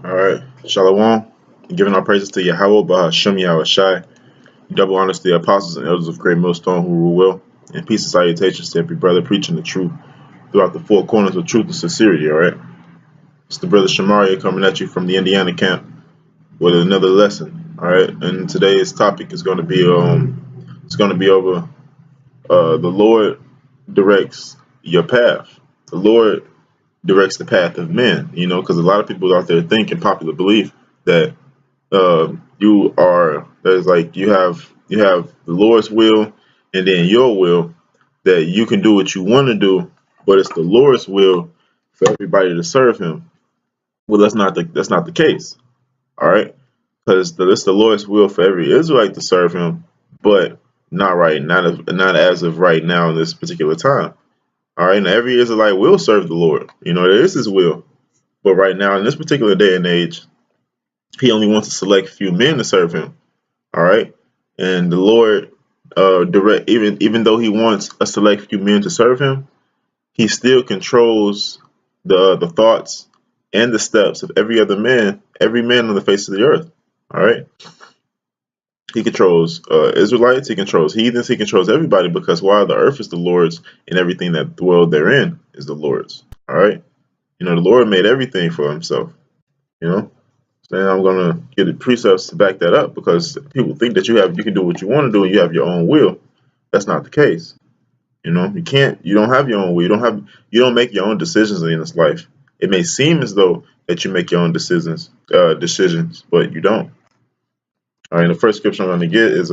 All right, Shalom. Giving our praises to Yahweh, Bahashem Yahushai. Double honors to the apostles and elders of Great Millstone who rule well. And peace and salutations to every brother preaching the truth throughout the four corners of truth and sincerity. All right, it's the brother Shamaria coming at you from the Indiana camp with another lesson. All right, and today's topic is going to be over the Lord directs your path. The Lord directs the path of men. You know, because a lot of people out there think in popular belief that there's like you have the Lord's will and then your will, that you can do what you want to do, but it's the Lord's will for everybody to serve Him. Well, that's not the case. All right, because it's the Lord's will for every Israelite to serve Him, but not as of right now in this particular time. All right, now every Israelite will serve the Lord. You know, it is His will, but right now in this particular day and age, He only wants to select a few men to serve Him. All right, and the Lord even though He wants a select few men to serve Him, He still controls the thoughts and the steps of every man on the face of the earth. All right, He controls Israelites, He controls heathens, He controls everybody, because while the earth is the Lord's and everything that dwell therein is the Lord's. All right, you know, the Lord made everything for Himself. You know. And I'm gonna get the precepts to back that up, because people think that you can do what you want to do and you have your own will. That's not the case. You know, you don't have your own will. You don't make your own decisions in this life. It may seem as though that you make your own decisions, but you don't. All right, the first scripture I'm gonna get is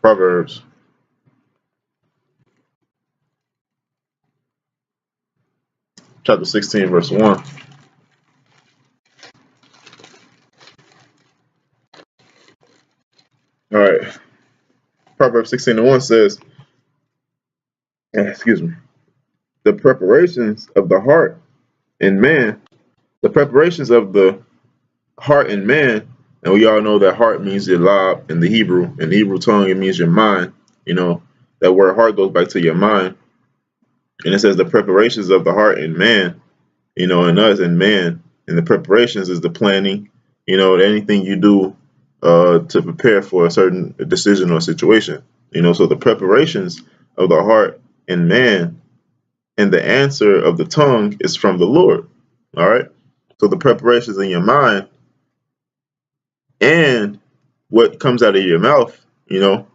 Proverbs chapter 16, verse 1. All right, Proverbs 16 and 1 says, excuse me, the preparations of the heart and man, the preparations of the heart and man, and we all know that heart means your lab in the Hebrew tongue it means your mind. You know, that word heart goes back to your mind, and it says the preparations of the heart and man, you know, and us and man, and the preparations is the planning, you know, anything you do to prepare for a certain decision or situation. You know, so the preparations of the heart and man and the answer of the tongue is from the Lord. All right, so the preparations in your mind and what comes out of your mouth, you know,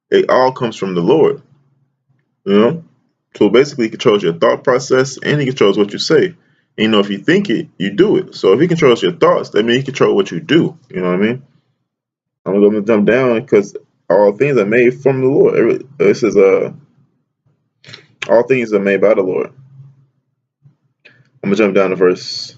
it all comes from the Lord, you know. So basically, He controls your thought process and He controls what you say. And, you know, if you think it, you do it. So if He controls your thoughts, that means He controls what you do. You know what I mean? I'm going to jump down, because all things are made from the Lord. This is all things are made by the Lord. I'm going to jump down to verse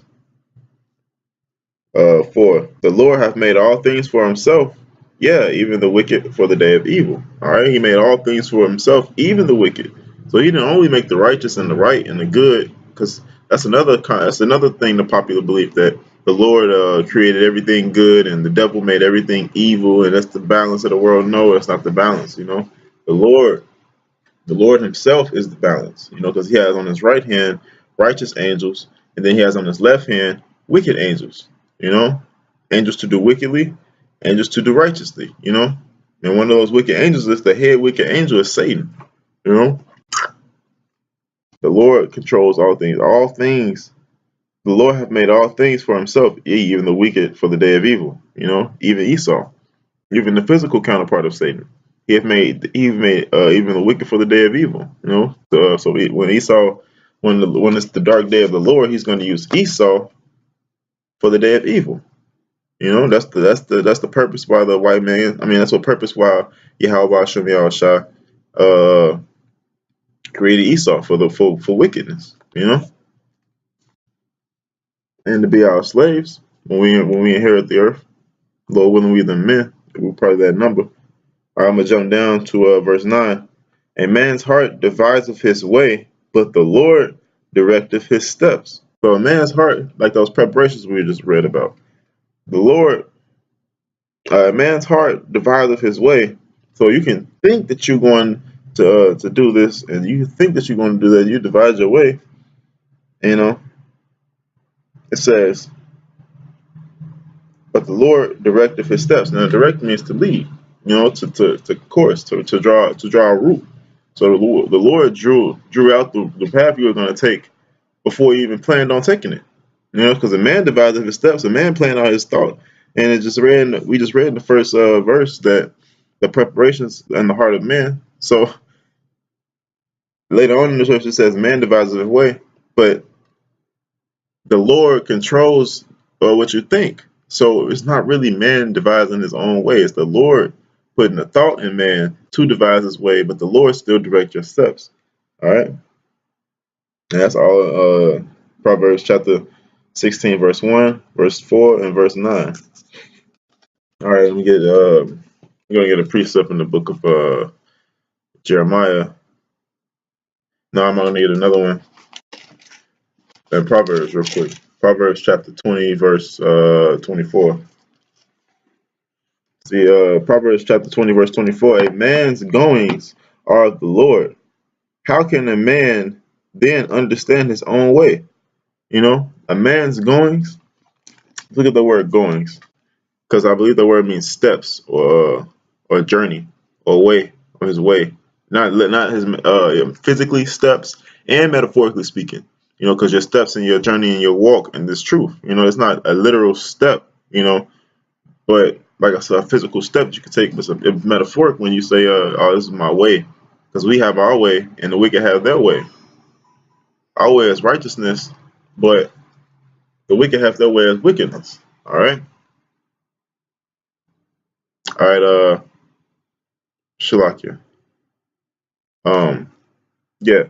4. The Lord hath made all things for Himself, yeah, even the wicked for the day of evil. All right, He made all things for Himself, even the wicked. So He didn't only make the righteous and the right and the good, because that's another thing, the popular belief that the Lord created everything good and the devil made everything evil, and that's the balance of the world. No, that's not the balance. You know, the Lord Himself is the balance. You know, because He has on His right hand righteous angels, and then He has on His left hand wicked angels. You know, angels to do wickedly, angels to do righteously. You know, and one of those wicked angels is the head wicked angel is Satan. You know, the Lord controls all things. All things, the Lord hath made all things for Himself, even the wicked for the day of evil. You know, even Esau, even the physical counterpart of Satan. He made even the wicked for the day of evil. You know, when Esau, when it's the dark day of the Lord, He's going to use Esau for the day of evil. You know, that's the purpose why the white man. I mean, that's what purpose why Yahweh Shem Yahushua created Esau for wickedness. You know, and to be our slaves when we inherit the earth. Lord willing, we the men. We're probably that number. All right, I'm gonna jump down to verse 9. A man's heart deviseth his way, but the Lord directeth his steps. So a man's heart, like those preparations we just read about, the Lord, a man's heart deviseth his way. So you can think that you're going to do this, and you think that you're going to do that. You divide your way. You know, it says, but the Lord directed his steps. Now, direct means to lead, to course, to draw a route. So the Lord drew out the path you were going to take before you even planned on taking it. Because a man devised his steps, a man planned out his thought, and we just read in the first verse that the preparations in the heart of man. So later on in the scripture it says, "Man devises his way," but the Lord controls what you think. So it's not really man devising his own way. It's the Lord putting a thought in man to devise his way, but the Lord still directs your steps. All right. And that's all Proverbs chapter 16, verse 1, verse 4, and verse 9. All right, let me get I'm gonna get a precept in the book of Jeremiah. No, I'm gonna get another one. Proverbs real quick. Proverbs chapter 20, verse 24. See, Proverbs chapter 20, verse 24. A man's goings are of the Lord. How can a man then understand his own way? A man's goings. Look at the word goings, because I believe the word means steps or journey or way or his way, not his physically steps and metaphorically speaking. Because your steps and your journey and your walk and this truth. It's not a literal step. But like I said, a physical step you can take, but it's metaphoric when you say, "Oh, this is my way," because we have our way and the wicked have their way. Our way is righteousness, but the wicked have their way as wickedness. All right, all right. Shalakia. Yeah.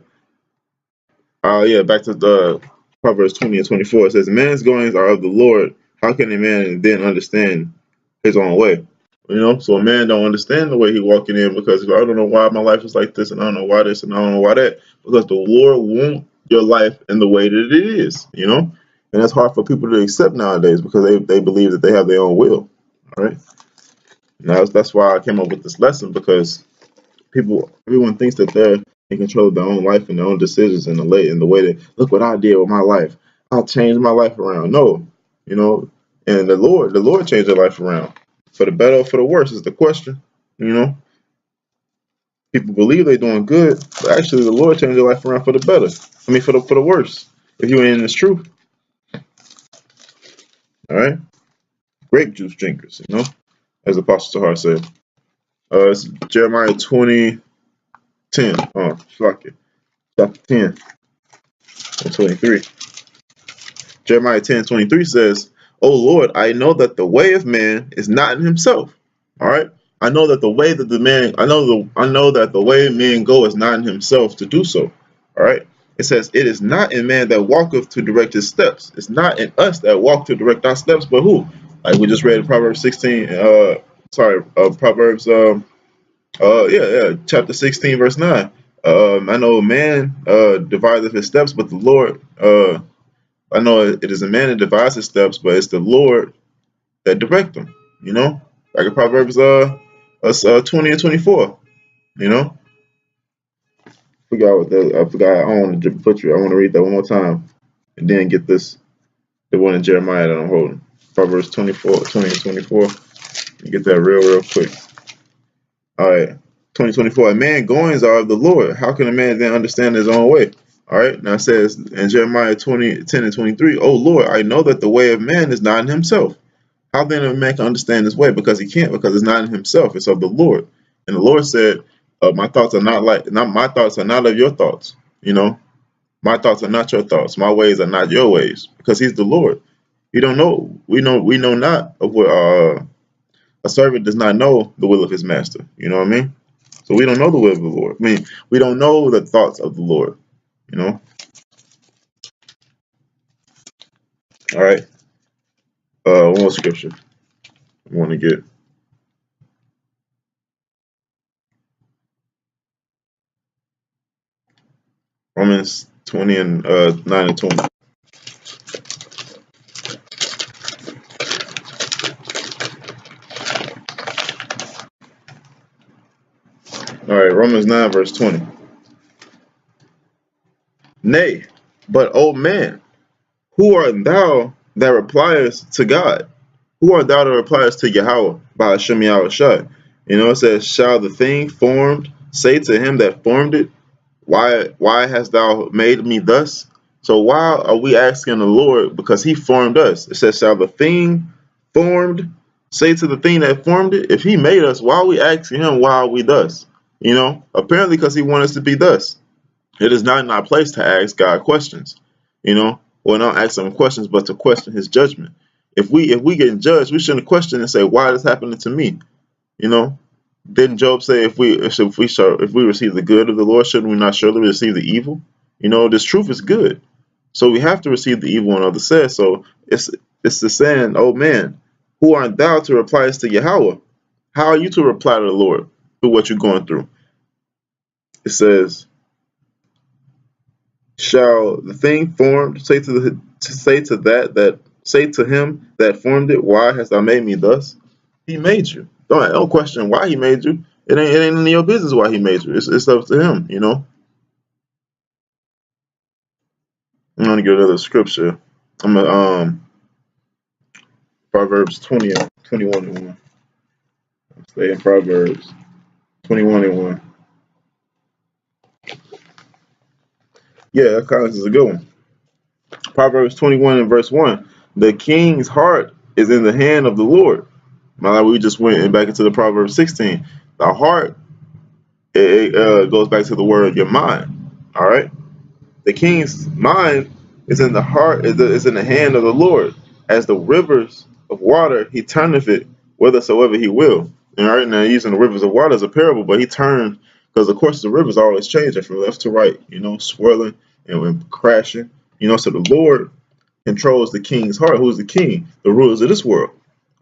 Yeah. Back to the Proverbs 20 and 24. It says, "Man's goings are of the Lord. How can a man then understand his own way?" So a man don't understand the way he walking in because I don't know why my life is like this, and I don't know why this, and I don't know why that. Because the Lord wants your life in the way that it is, and that's hard for people to accept nowadays because they believe that they have their own will. All right, now that's why I came up with this lesson, because everyone thinks that they're in control of their own life and their own decisions in the way that, look what I did with my life. I'll change my life around. No, and the Lord changed their life around. For the better or for the worse is the question. People believe they're doing good, but actually the Lord changed their life around for the better. I mean, for the worse. If you ain't in this truth, all right. Grape juice drinkers, as Apostle Tahar said. It's Jeremiah 20:10. Oh, fuck it. Chapter 10 and 23. Jeremiah 10:23 says, "O Lord, I know that the way of man is not in himself." All right. I know that the way that I know that the way man go is not in himself to do so. All right. It says, "It is not in man that walketh to direct his steps." It's not in us that walk to direct our steps, but who? Like we just read in Proverbs 16. Proverbs. Chapter 16, verse 9. I know man deviseth his steps, but the Lord. I know it is a man that devises his steps, but it's the Lord that direct them. Like in Proverbs 20 and 24. I forgot. I don't want to butcher. I want to read that one more time and then get the one in Jeremiah that I'm holding. Proverbs 20 and 24. Get that real quick. All right. 20:24. A man goings are of the Lord. How can a man then understand his own way? All right. Now it says in Jeremiah 10 and 23, "Oh Lord, I know that the way of man is not in himself." How then a man can understand his way? Because he can't, because it's not in himself. It's of the Lord. And the Lord said, my thoughts are not my thoughts are not of your thoughts. My thoughts are not your thoughts. My ways are not your ways. Because he's the Lord. You don't know. We know not of what a servant does not know the will of his master. You know what I mean? So we don't know the will of the Lord. I mean, we don't know the thoughts of the Lord. All right. One more scripture I want to get. Romans 20 and 9 and 20. All right, Romans 9 verse 20. "Nay, but O man, who art thou that repliest to God? Who art thou that repliest to Yahweh by Hashem Yahweh Shai? It says, shall the thing formed say to him that formed it, why hast thou made me thus? So why are we asking the Lord? Because he formed us. It says, shall the thing formed say to the thing that formed it? If he made us, why are we asking him, why are we thus? Apparently because he wants us to be thus. It is not in our place to ask God questions. Well, not ask him questions, but to question his judgment. If we get judged, we shouldn't question and say, why is this happening to me? Didn't Job say, if we receive the good of the Lord, shouldn't we not surely receive the evil? This truth is good, so we have to receive the evil when others says. So it's the saying, oh man, who art thou to reply as to Yahweh? How are you to reply to the Lord through what you're going through? It says, shall the thing formed say to him that formed it, why hast thou made me thus? He made you. Don't question why he made you. It ain't none of your business why he made you. It's up to him. I'm gonna get another scripture. I'm gonna Proverbs 21 and 1. Stay in Proverbs 21 and 1. Yeah, that kind of is a good one. Proverbs 21 and verse 1. The king's heart is in the hand of the Lord. Now we just went back into the Proverbs 16. The heart, it goes back to the word your mind. All right. The king's mind is in the heart, is in the hand of the Lord. As the rivers of water, he turneth it whithersoever he will. And right now, using the rivers of water as a parable, but he turned, because of course the rivers are always changing from left to right, swirling and crashing. So the Lord controls the king's heart. Who's the king? The rulers of this world.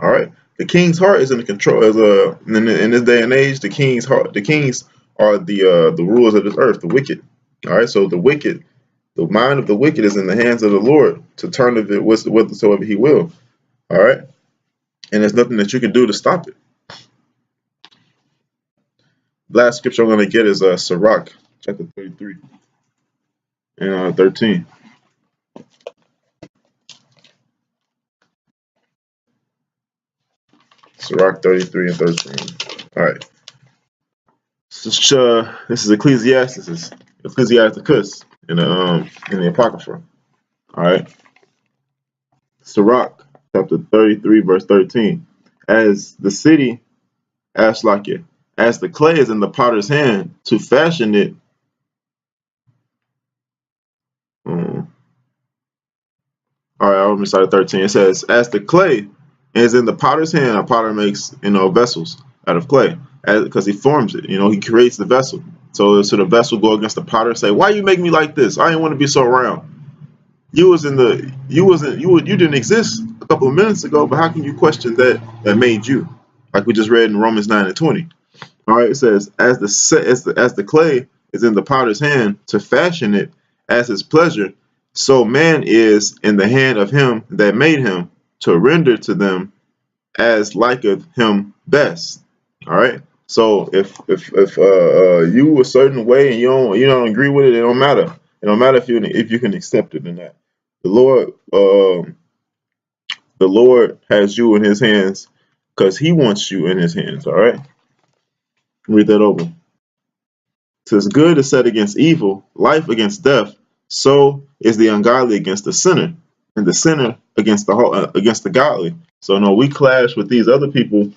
All right. The king's heart is in the control. In this day and age, the king's heart, the kings are the rulers of this earth, the wicked. All right. So the wicked. The mind of the wicked is in the hands of the Lord to turn of it whatsoever he will. All right? And there's nothing that you can do to stop it. Last scripture I'm going to get is Sirach, chapter 33 and 13. Sirach 33 and 13. All right. This is Ecclesiastes. This is Ecclesiasticus in the Apocrypha. All right. Sirach, chapter 33, verse 13. As the city, Ashlakia, as the clay is in the potter's hand to fashion it. All right, I'm start at 13. It says, as the clay is in the potter's hand, a potter makes vessels out of clay, because he forms it. He creates the vessel. So the vessel go against the potter and say, why you make me like this? I didn't want to be so round. You didn't exist a couple of minutes ago, but how can you question that made you? Like we just read in Romans 9 and 20. All right, it says, as the clay is in the potter's hand to fashion it as his pleasure, so man is in the hand of him that made him to render to them as liketh him best. All right. So if you a certain way and you don't agree with it, it don't matter. It don't matter if you can accept it or not. The Lord has you in His hands because He wants you in His hands. All right. Read that over. It says, good is set against evil, life against death. So is the ungodly against the sinner, and the sinner against the godly. So no, we clash with these other people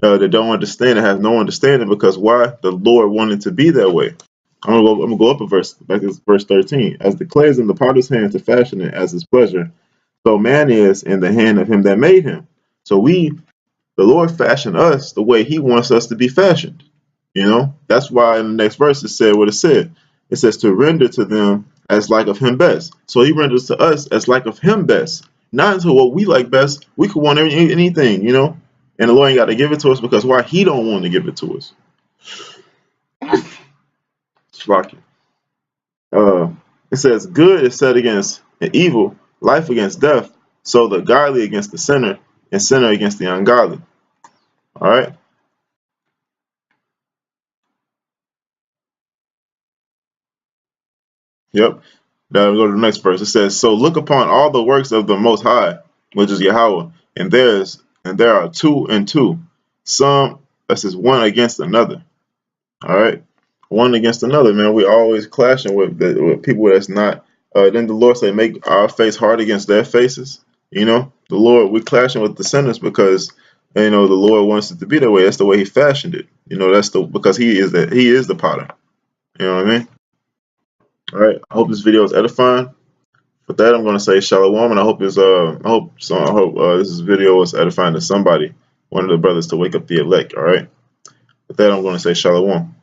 that don't understand and have no understanding, because why? The Lord wanted to be that way. I'm gonna go up a verse, back to verse 13. As the clay is in the potter's hand to fashion it as his pleasure, so man is in the hand of him that made him. So the Lord fashioned us the way He wants us to be fashioned. That's why in the next verse it said what it said. It says to render to them as like of Him best. So He renders to us as like of Him best, not into what we like best. We could want anything, and the Lord ain't got to give it to us, because why? He don't want to give it to us. It's rocky. It says good is set against evil, life against death. So the godly against the sinner, and sinner against the ungodly. All right. Yep. Now we go to the next verse. It says, so look upon all the works of the Most High, which is Yahweh, and there is and there are two and two. Some that's just one against another. All right, one against another, man. We always clashing with people that's not. Then the Lord say, make our face hard against their faces. You know, the Lord, we clashing with the sinners because the Lord wants it to be that way. That's the way He fashioned it. That's because He is the potter. You know what I mean? All right. I hope this video is edifying. With that, I'm going to say shalom, and I hope this video was edifying to somebody, one of the brothers, to wake up the elect. All right. With that, I'm going to say shalom.